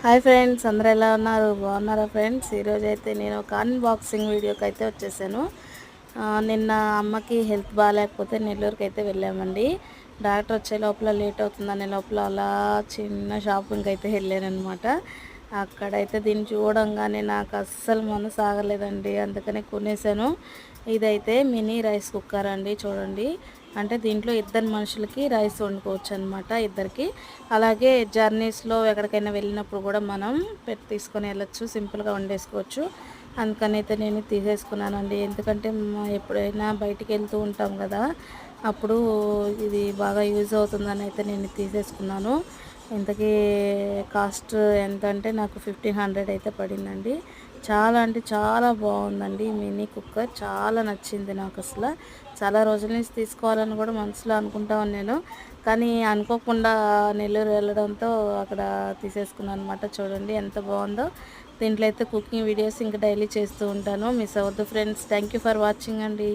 Hi friends, అందరూ ఎలా ఉన్నారు? బాగున్నారా ఫ్రెండ్స్? ఈరోజు అయితే నేను ఒక అన్బాక్సింగ్ వీడియోకి అయితే వచ్చేసాను. నిన్న అమ్మకి హెల్త్ బాగాలేకపోతే నెల్లూరుకి అయితే వెళ్ళామండి. డాక్టర్ వచ్చే లోపల లేట్ అవుతుందనే లోపల అలా చిన్న షాపింగ్కి అయితే వెళ్ళానమాట. అక్కడైతే దీన్ని చూడంగానే నాకు అస్సలు మనసు ఆగలేదండి, అందుకనే కొనేసాను. ఇదైతే మినీ రైస్ కుక్కర్ అండి, చూడండి. అంటే దీంట్లో ఇద్దరు మనుషులకి రైస్ వండుకోవచ్చు అనమాట, ఇద్దరికి. అలాగే జర్నీస్లో ఎక్కడికైనా వెళ్ళినప్పుడు కూడా మనం తీసుకొని వెళ్ళచ్చు, సింపుల్గా వండేసుకోవచ్చు. అందుకని అయితే నేను తీసేసుకున్నానండి. ఎందుకంటే ఎప్పుడైనా బయటికి వెళ్తూ ఉంటాం కదా, అప్పుడు ఇది బాగా యూజ్ అవుతుందని అయితే నేను తీసేసుకున్నాను. ఇంతకీ కాస్ట్ ఎంత అంటే నాకు 1500 అయితే పడిందండి. చాలా అంటే చాలా బాగుందండి మినీ కుక్కర్, చాలా నచ్చింది నాకు. అసలు చాలా రోజుల నుంచి తీసుకోవాలని కూడా మనసులో అనుకుంటా ఉన్నాను, కానీ అనుకోకుండా నెల్లూరు వెళ్ళడంతో అక్కడ తీసేసుకున్నాను అనమాట. చూడండి ఎంత బాగుందో. దీంట్లో అయితే కుకింగ్ వీడియోస్ ఇంకా డైలీ చేస్తూ ఉంటాను, మిస్ అవ్వద్దు friends. Thank you for watching అండి.